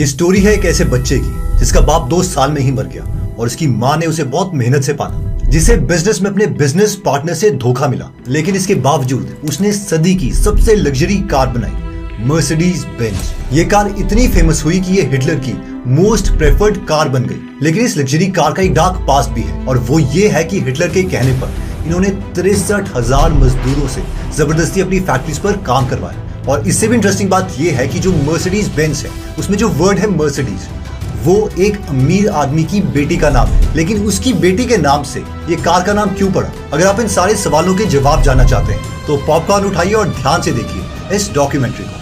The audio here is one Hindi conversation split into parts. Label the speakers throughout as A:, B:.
A: ये स्टोरी है एक ऐसे बच्चे की जिसका बाप 2 साल में ही मर गया और उसकी माँ ने उसे बहुत मेहनत से पाला, जिसे बिजनेस में अपने बिजनेस पार्टनर से धोखा मिला। लेकिन इसके बावजूद उसने सदी की सबसे लग्जरी कार बनाई, मर्सिडीज बेंज। ये कार इतनी फेमस हुई कि ये हिटलर की मोस्ट प्रेफर्ड कार बन गई। लेकिन इस लग्जरी कार का एक डार्क पास्ट भी है और वो ये है कि हिटलर के कहने पर इन्होंने 63,000 मजदूरों से जबरदस्ती अपनी फैक्ट्रीज पर काम करवाया। और इससे भी इंटरेस्टिंग बात यह है कि जो मर्सिडीज बेंज है उसमें जो वर्ड है मर्सिडीज, वो एक अमीर आदमी की बेटी का नाम है। लेकिन उसकी बेटी के नाम से ये कार का नाम क्यों पड़ा? अगर आप इन सारे सवालों के जवाब जानना चाहते हैं तो पॉपकॉर्न उठाइए और ध्यान से देखिए इस डॉक्यूमेंट्री को।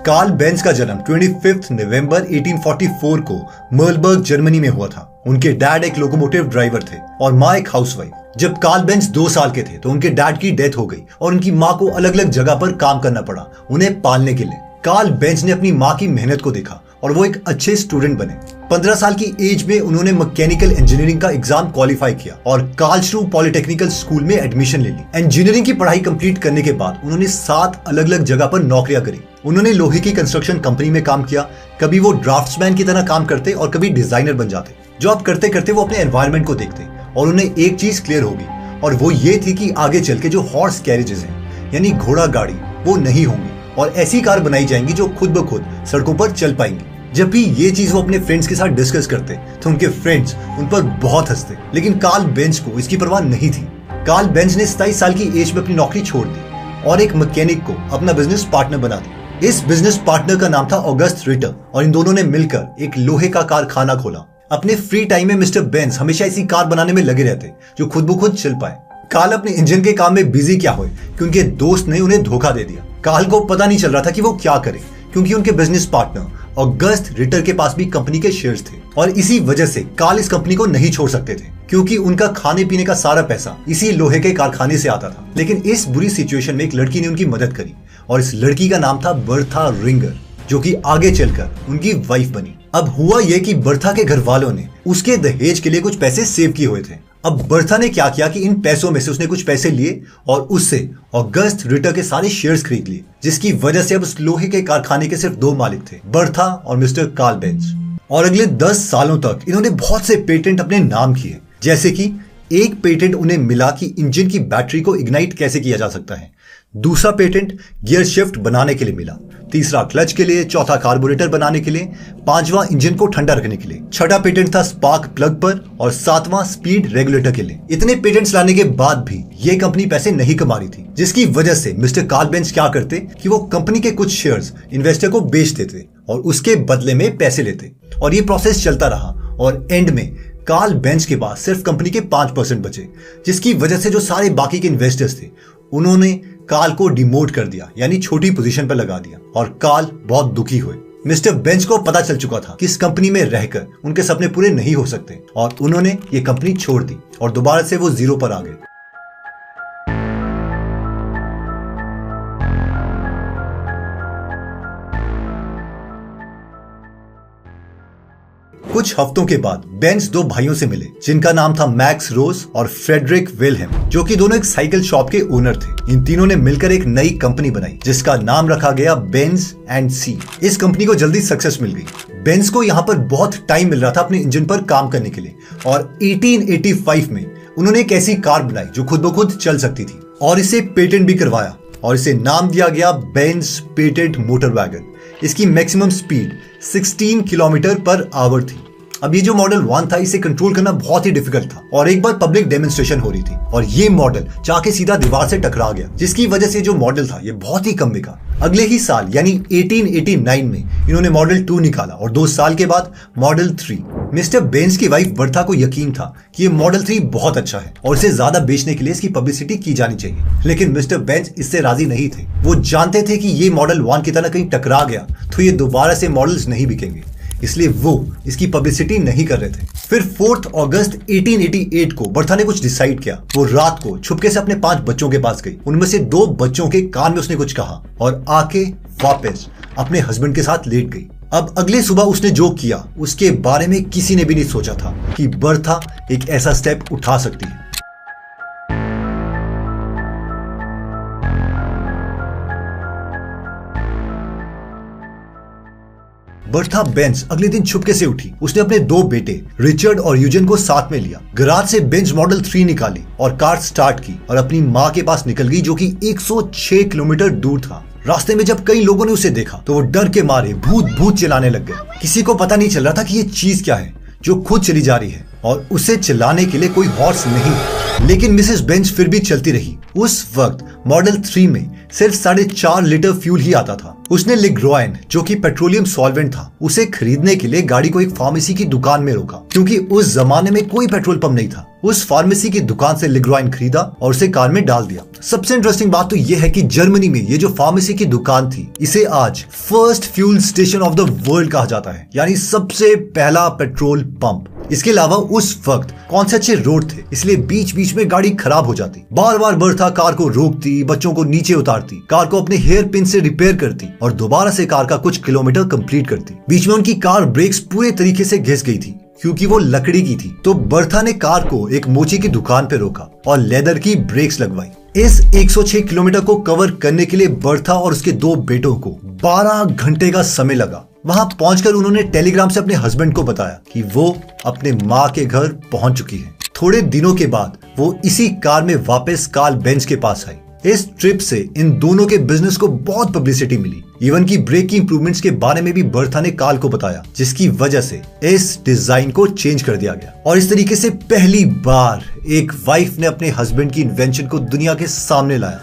A: कार्ल बेंज का जन्म 25 नवंबर 1844 को मर्लबर्ग जर्मनी में हुआ था। उनके डैड एक लोकोमोटिव ड्राइवर थे और माँ एक हाउसवाइफ। जब कार्ल बेंज 2 साल के थे तो उनके डैड की डेथ हो गई और उनकी माँ को अलग अलग जगह पर काम करना पड़ा उन्हें पालने के लिए। कार्ल बेंज ने अपनी माँ की मेहनत को देखा और वो एक अच्छे स्टूडेंट बने। 15 साल की एज में उन्होंने मैकेनिकल इंजीनियरिंग का एग्जाम क्वालिफाई किया और कार्लस्रूहे पॉलिटेक्निकल स्कूल में एडमिशन ले ली। इंजीनियरिंग की पढ़ाई कंप्लीट करने के बाद उन्होंने 7 अलग अलग जगह पर नौकरियां करी। उन्होंने लोहे की कंस्ट्रक्शन कंपनी में काम किया, कभी वो ड्राफ्ट्समैन की तरह काम करते और कभी डिजाइनर बन जाते। जॉब करते करते वो अपने एनवायरनमेंट को देखते और उन्हें एक चीज क्लियर होगी और वो ये थी कि आगे चल के जो हॉर्स कैरेजेस हैं यानी घोड़ा गाड़ी वो नहीं होंगी और ऐसी कार बनाई जाएंगी जो खुद ब खुद सड़कों पर चल पाएंगी। जब भी ये चीज वो अपने फ्रेंड्स के साथ डिस्कस करते तो उनके फ्रेंड्स उन पर बहुत हंसते। लेकिन कार्ल बेंज को इसकी परवाह नहीं थी। कार्ल बेंज ने 27 साल की एज में अपनी नौकरी छोड़ दी और एक मैकेनिक को अपना बिजनेस पार्टनर बना दिया। इस बिजनेस पार्टनर का नाम था ऑगस्ट रिटर और इन दोनों ने मिलकर एक लोहे का कारखाना खोला। अपने फ्री टाइम में मिस्टर बेंज हमेशा ऐसी कार बनाने में लगे रहते जो खुद ब खुद चल पाए। कार्ल अपने इंजन के काम में बिजी क्या हुए कि उनके दोस्त ने उन्हें धोखा दे दिया। कार्ल को पता नहीं चल रहा था कि वो क्या करे क्योंकि उनके बिजनेस पार्टनर ऑगस्ट रिटर के पास भी कंपनी के शेयर्स थे और इसी वजह से कार्ल इस कंपनी को नहीं छोड़ सकते थे क्योंकि उनका खाने पीने का सारा पैसा इसी लोहे के कारखाने से आता था। लेकिन इस बुरी सिचुएशन में एक लड़की ने उनकी मदद करी और इस लड़की का नाम था बर्था रिंगर, जो कि आगे चलकर उनकी वाइफ बनी। अब हुआ यह कि बर्था के घर वालों ने उसके दहेज के लिए कुछ पैसे सेव किए हुए थे। अब बर्था ने क्या किया कि इन पैसों में से उसने कुछ पैसे लिए और उससे ऑगस्ट रिटर के सारे शेयर्स खरीद लिए, जिसकी वजह से अब उस लोहे के कारखाने के सिर्फ 2 मालिक थे, बर्था और मिस्टर कार्ल बेंज। और अगले 10 सालों तक इन्होंने बहुत से पेटेंट अपने नाम किए, जैसे कि एक पेटेंट उन्हें मिला कि इंजन की बैटरी को इग्नाइट कैसे किया जा सकता है, दूसरा पेटेंट गियर शिफ्ट बनाने के लिए मिला, तीसरा क्लच के लिए, चौथा कार्बोरेटर बनाने के लिए, 5वां इंजन को ठंडा रखने के लिए, 6ठा पेटेंट था स्पार्क प्लग पर और 7वां स्पीड रेगुलेटर के लिए। इतने पेटेंट्स लाने के बाद भी ये कंपनी पैसे नहीं कमा रही थी, जिसकी वजह से मिस्टर कार्ल बेंज क्या करते कि वो कंपनी के कुछ शेयर्स इन्वेस्टर को बेच देते और उसके बदले में पैसे लेते और ये प्रोसेस चलता रहा और एंड में कार्ल बेंज के पास सिर्फ कंपनी के 5% बचे, जिसकी वजह से जो सारे बाकी के इन्वेस्टर्स थे उन्होंने कार्ल को डिमोट कर दिया यानी छोटी पोजीशन पर लगा दिया और कार्ल बहुत दुखी हुए। मिस्टर बेंज को पता चल चुका था कि इस कंपनी में रहकर उनके सपने पूरे नहीं हो सकते और उन्होंने ये कंपनी छोड़ दी और दोबारा से वो जीरो पर आ गए। कुछ हफ्तों के बाद बेंज 2 भाइयों से मिले जिनका नाम था मैक्स रोज और फ्रेडरिक विल्हेम, जो कि दोनों एक साइकिल शॉप के ओनर थे। इन तीनों ने मिलकर एक नई कंपनी बनाई जिसका नाम रखा गया बेंज एंड सी। इस कंपनी को जल्दी सक्सेस मिल गई। बेंज को यहाँ पर बहुत टाइम मिल रहा था अपने इंजन पर काम करने के लिए और 1885 में उन्होंने एक ऐसी कार बनाई जो खुद ब खुद चल सकती थी और इसे पेटेंट भी करवाया और इसे नाम दिया गया बेंज पेटेंट मोटर वैगन। इसकी maximum speed 16 kilometre per hour थी। अब ये जो मॉडल 1 था इसे कंट्रोल करना बहुत ही डिफिकल्ट था और एक बार पब्लिक डेमोन्स्ट्रेशन हो रही थी और ये मॉडल जाके सीधा दीवार से टकरा गया, जिसकी वजह से जो मॉडल था ये बहुत ही कम बिका। अगले ही साल यानी 1889 में इन्होंने मॉडल 2 निकाला और 2 साल के बाद मॉडल 3। मिस्टर बेंज की वाइफ बर्था को यकीन था कि ये मॉडल 3 बहुत अच्छा है और इसे ज्यादा बेचने के लिए इसकी पब्लिसिटी की जानी चाहिए, लेकिन मिस्टर बेंज इससे राजी नहीं थे। वो जानते थे कि ये मॉडल 1 की तरह कहीं टकरा गया तो ये दोबारा से मॉडल्स नहीं बिकेंगे, इसलिए वो इसकी पब्लिसिटी नहीं कर रहे थे। फिर 4 अगस्त 1888 को बर्था ने कुछ डिसाइड किया। वो रात को छुपके से अपने 5 बच्चों के पास गई। उनमें से 2 बच्चों के कान में उसने कुछ कहा और आके वापस अपने हस्बैंड के साथ लेट गई। अब अगले सुबह उसने जो किया उसके बारे में किसी ने भी नहीं सोचा था कि बर्था एक ऐसा स्टेप उठा सकती है। बर्था बेंज अगले दिन छुपके से उठी। उसने अपने 2 बेटे रिचर्ड और यूजन को साथ में लिया, गराज से बेंज मॉडल 3 निकाली और कार स्टार्ट की और अपनी माँ के पास निकल गई, जो कि 106 किलोमीटर दूर था। रास्ते में जब कई लोगों ने उसे देखा तो वो डर के मारे भूत भूत चिल्लाने लग गए। किसी को पता नहीं चल रहा था कि ये चीज क्या है जो खुद चली जा रही है और उसे चलाने के लिए कोई हॉर्स नहीं। लेकिन मिसेस बेंज फिर भी चलती रही। उस वक्त मॉडल 3 में सिर्फ 4.5 लीटर फ्यूल ही आता था। उसने लिग्रोइन, जो कि पेट्रोलियम सॉल्वेंट था, उसे खरीदने के लिए गाड़ी को एक फार्मेसी की दुकान में रोका, क्योंकि उस जमाने में कोई पेट्रोल पंप नहीं था। उस फार्मेसी की दुकान से लिग्रोइन खरीदा और उसे कार में डाल दिया। सबसे इंटरेस्टिंग बात तो यह है कि जर्मनी में ये जो फार्मेसी की दुकान थी, इसे आज first fuel station of the world कहा जाता है, यानी सबसे पहला पेट्रोल पंप। इसके अलावा उस वक्त कौन से अच्छे रोड थे, इसलिए बीच बीच में गाड़ी खराब हो जाती। बार बार बर्था कार को रोकती, बच्चों को नीचे उतारती, कार को अपने हेयर पिन से रिपेयर करती और दोबारा से कार का कुछ किलोमीटर कंप्लीट करती। बीच में उनकी कार ब्रेक्स पूरे तरीके से घिस गई थी क्योंकि वो लकड़ी की थी। तो बर्था ने कार को एक मोची की दुकान पे रोका और लेदर की ब्रेक्स लगवाई। इस 106 किलोमीटर को कवर करने के लिए बर्था और उसके 2 बेटों को 12 घंटे का समय लगा। वहां पहुंचकर उन्होंने टेलीग्राम से अपने हस्बैंड को बताया कि वो अपने माँ के घर पहुंच चुकी है। थोड़े दिनों के बाद वो इसी कार में वापस कार्ल बेंज के पास आई। इस ट्रिप से इन दोनों के बिजनेस को बहुत पब्लिसिटी मिली। इवन की ब्रेक की इंप्रूवमेंट्स के बारे में भी बर्था ने कार्ल को बताया, जिसकी वजह से इस डिजाइन को चेंज कर दिया गया। और इस तरीके से पहली बार एक वाइफ ने अपने हस्बैंड की इन्वेंशन को दुनिया के सामने लाया।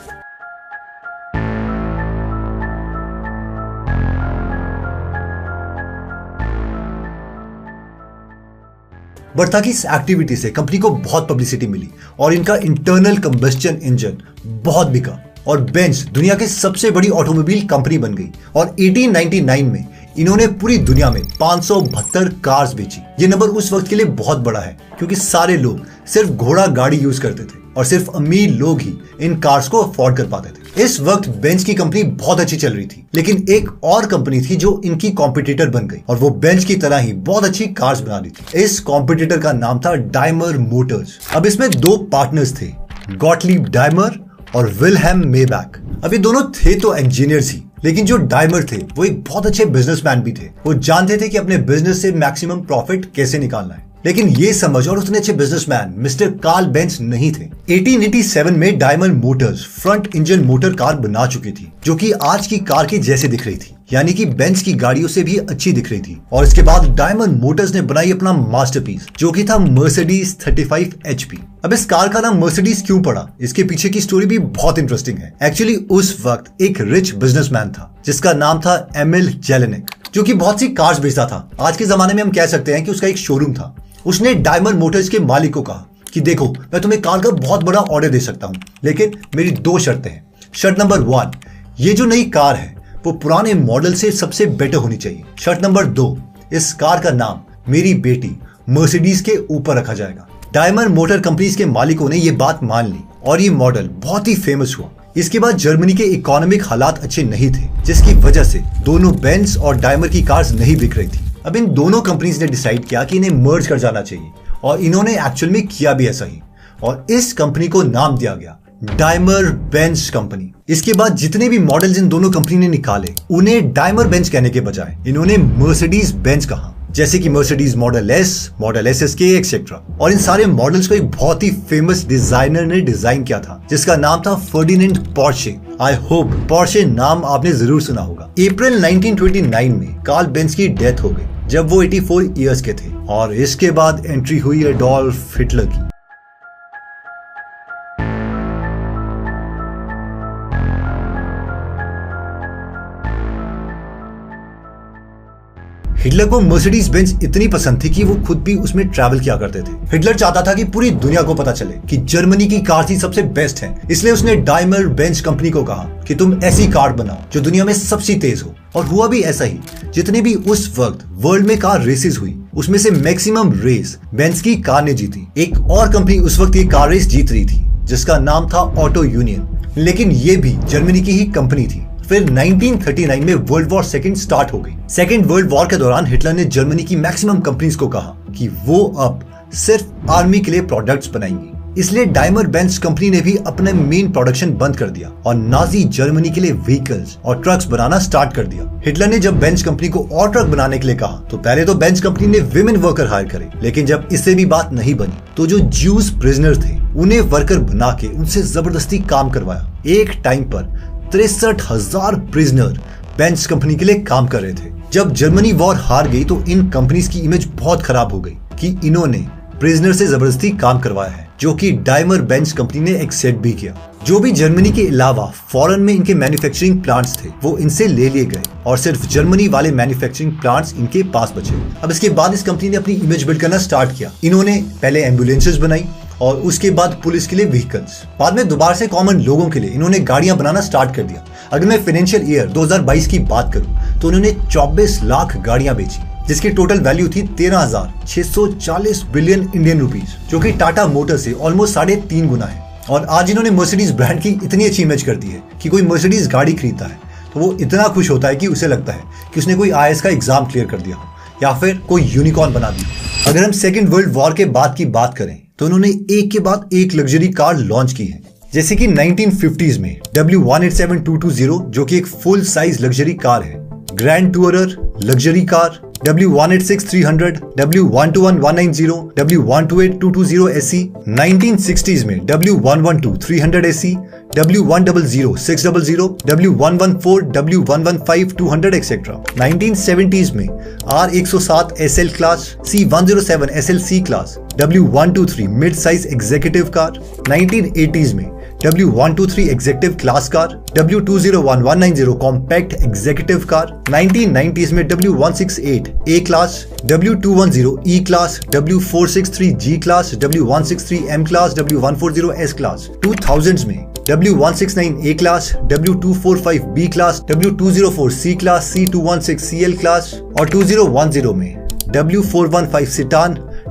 A: बर्था की इस एक्टिविटी से कंपनी को बहुत पब्लिसिटी मिली और इनका इंटरनल कंबस्टन इंजन बहुत बिका और बेंज दुनिया की सबसे बड़ी ऑटोमोबाइल कंपनी बन गई। और 1899 में इन्होंने पूरी दुनिया में 572 कार्स बेची। ये नंबर उस वक्त के लिए बहुत बड़ा है क्योंकि सारे लोग सिर्फ घोड़ा गाड़ी यूज करते थे और सिर्फ अमीर लोग ही इन कार्स को अफोर्ड कर पाते थे। इस वक्त बेंज की कंपनी बहुत अच्छी चल रही थी, लेकिन एक और कंपनी थी जो इनकी कॉम्पिटिटर बन गई और वो बेंज की तरह ही बहुत अच्छी कार्स बना रही थी। इस कॉम्पिटिटर का नाम था डायमर मोटर्स। अब इसमें 2 पार्टनर्स थे, गॉटलीब डायमर और विल्हेम मेबैक। अब ये दोनों थे तो इंजीनियर्स ही, लेकिन जो डायमर थे वो एक बहुत अच्छे बिजनेसमैन भी थे। वो जानते थे कि अपने बिजनेस से मैक्सिमम प्रॉफिट कैसे निकालना है। लेकिन ये समझ और उतने अच्छे बिजनेसमैन मिस्टर कार्ल बेंज नहीं थे। 1887 में Daimler motors front engine motor car बना चुकी थी, जो कि आज की कार के जैसे दिख रही थी, यानी कि बेंज की गाड़ियों से भी अच्छी दिख रही थी। और इसके बाद डायमर मोटर्स ने बनाई अपना मास्टरपीस, जो कि था मर्सिडीज 35 HP। अब इस कार का नाम मर्सिडीज क्यों पड़ा, इसके पीछे की स्टोरी भी बहुत इंटरेस्टिंग है। एक्चुअली उस वक्त एक रिच बिजनेसमैन था जिसका नाम था एमिल जेलेनिक, जो कि बहुत सी कार्स बेचता था। आज के जमाने में हम कह सकते हैं कि उसका एक शोरूम था। उसने डायमर मोटर्स के मालिक को कहा कि देखो, मैं तुम्हें कार का बहुत बड़ा ऑर्डर दे सकता हूं, लेकिन मेरी 2 शर्तें हैं। शर्त नंबर 1, ये जो नई कार है वो पुराने मॉडल से सबसे बेटर होनी चाहिए। शर्त नंबर 2, इस कार का नाम मेरी बेटी मर्सिडीज के ऊपर रखा जाएगा। डायमर मोटर कंपनीज के मालिकों ने ये बात मान ली और ये मॉडल बहुत ही फेमस हुआ। इसके बाद जर्मनी के इकोनॉमिक हालात अच्छे नहीं थे, जिसकी वजह से दोनों बेंज और डायमर की कार्स नहीं बिक रही थी। अब इन दोनों कंपनीज ने डिसाइड किया कि इन्हें मर्ज कर जाना चाहिए और इन्होंने एक्चुअल में किया भी ऐसा ही, और इस कंपनी को नाम दिया गया डायमर बेंज कंपनी। इसके बाद जितने भी मॉडल्स इन दोनों कंपनी ने निकाले उन्हें डायमर बेंज कहने के बजाय इन्होंने मर्सिडीज बेंज कहा, जैसे कि Mercedes model S, model SSK etcetera. और इन सारे मॉडल्स को एक बहुत ही फेमस डिजाइनर ने डिजाइन किया था जिसका नाम था Ferdinand Porsche. I hope Porsche नाम आपने जरूर सुना होगा। अप्रैल 1929 में कार्ल बेंज की डेथ हो गई जब वो 84 इयर्स के थे, और इसके बाद एंट्री हुई एडोल्फ हिटलर की। हिटलर को मर्सिडीज बेंज इतनी पसंद थी कि वो खुद भी उसमें ट्रैवल किया करते थे। हिटलर चाहता था कि पूरी दुनिया को पता चले कि जर्मनी की कार ही सबसे बेस्ट है, इसलिए उसने डायमर बेंज कंपनी को कहा कि तुम ऐसी कार बनाओ जो दुनिया में सबसे तेज हो। और हुआ भी ऐसा ही। जितने भी उस वक्त वर्ल्ड में कार रेसेस हुई उसमें से मैक्सिमम रेस बेंज की कार ने जीती। एक और कंपनी उस वक्त ये कार रेस जीत रही थी जिसका नाम था ऑटो यूनियन, लेकिन ये भी जर्मनी की ही कंपनी थी। फिर 1939 में वर्ल्ड वॉर सेकंड स्टार्ट हो गई। सेकंड वर्ल्ड वॉर के दौरान हिटलर ने जर्मनी की मैक्सिमम कंपनीज को कहा कि वो अब सिर्फ आर्मी के लिए प्रोडक्ट्स बनाएंगी। इसलिए डाइमर बेंज कंपनी ने भी अपने मेन प्रोडक्शन बंद कर दिया और नाजी जर्मनी के लिए व्हीकल्स और ट्रक्स बनाना स्टार्ट कर दिया। हिटलर ने जब बेंज कंपनी को और ट्रक बनाने के लिए कहा तो पहले तो बेंज कंपनी ने विमेन वर्कर हायर करे, लेकिन जब इससे भी बात नहीं बनी तो जो ज्यूज प्रिजनर थे उन्हें वर्कर बना के उनसे जबरदस्ती काम करवाया। एक टाइम पर 63,000 प्रिजनर बेंज कंपनी के लिए काम कर रहे थे। जब जर्मनी वॉर हार गई तो इन कंपनीज की इमेज बहुत खराब हो गई कि इन्होंने प्रिजनर से जबरदस्ती काम करवाया है, जो कि डाइमर बेंज कंपनी ने एक्सेप्ट भी किया। जो भी जर्मनी के अलावा फॉरेन में इनके मैन्युफैक्चरिंग प्लांट्स थे वो इनसे ले लिए गए और सिर्फ जर्मनी वाले मैन्युफैक्चरिंग प्लांट्स इनके पास बचे। अब इसके बाद इस कंपनी ने अपनी इमेज बिल्ड करना स्टार्ट किया। इन्होंने पहले एम्बुलेंसेस बनाई और उसके बाद पुलिस के लिए व्हीकल्स, बाद में दोबारा से कॉमन लोगों के लिए इन्होंने गाड़ियां बनाना स्टार्ट कर दिया। अगर मैं फाइनेंशियल ईयर 2022 की बात करूं तो उन्होंने 24 लाख गाड़ियां बेची, जिसकी टोटल वैल्यू थी 13,640 बिलियन इंडियन रुपीस, जो कि टाटा मोटर से ऑलमोस्ट 3.5 गुना है। और आज इन्होंने मर्सिडीज ब्रांड की इतनी अच्छी इमेज कर दी है कि कोई मर्सिडीज गाड़ी खरीदता है तो वो इतना खुश होता है कि उसे लगता है कि उसने कोई IAS का एग्जाम क्लियर कर दिया या फिर कोई यूनिकॉर्न बना दिया। अगर हम सेकेंड वर्ल्ड वॉर के बाद की बात करें तो उन्होंने एक के बाद एक लग्जरी कार लॉन्च की है, जैसे कि 1950s में W187220 जो कि एक फुल साइज लग्जरी कार है, grand tourer luxury car, W126300, W121190, W128220 SE, 1960s में W112300 SE, W100600, W114, W115 200 etcetera. 1970s में R107 SL class, C107 SL-C class, W123 mid size executive car. 1980s में W123 executive class car, W201190 compact executive car. 1990s में W168 A class, W210 E class, W463 G class, W163 M class, W140 S class. 2000s में W169 A class, W245 B class, W204 C class, C216 CL class और 2010 में W415 सिटान,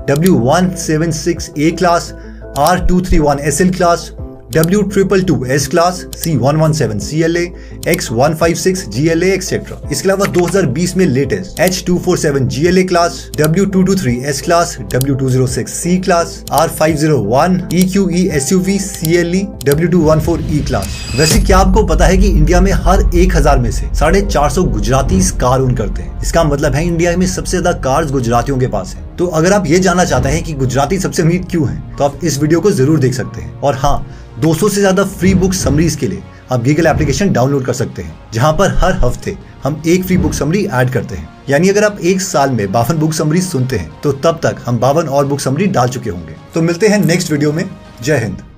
A: W176 A class, R231 SL class, W222 S class, C117 CLA, X156 GLA etcetera. इसके अलावा 2020 में latest H247 GLA class, W223 S class, W206 C class, R501 EQE SUV CLE, W214 E class. वैसे क्या आपको पता है कि इंडिया में हर 1000 में से 450 गुजराती कार ओन करते हैं। इसका मतलब है इंडिया में सबसे ज्यादा कार्स गुजरातियों के पास है। तो अगर आप ये जानना चाहते हैं कि गुजराती सबसे अमीर क्यों हैं, तो आप इस वीडियो को जरूर देख सकते हैं। और हाँ, 200 से ज्यादा फ्री बुक समरीज के लिए आप गीगल एप्लीकेशन डाउनलोड कर सकते हैं, जहां पर हर हफ्ते हम एक फ्री बुक समरी ऐड करते हैं। यानी अगर आप एक साल में 52 बुक समरीज सुनते हैं तो तब तक हम 52 और बुक समरी डाल चुके होंगे। तो मिलते हैं नेक्स्ट वीडियो में। जय हिंद।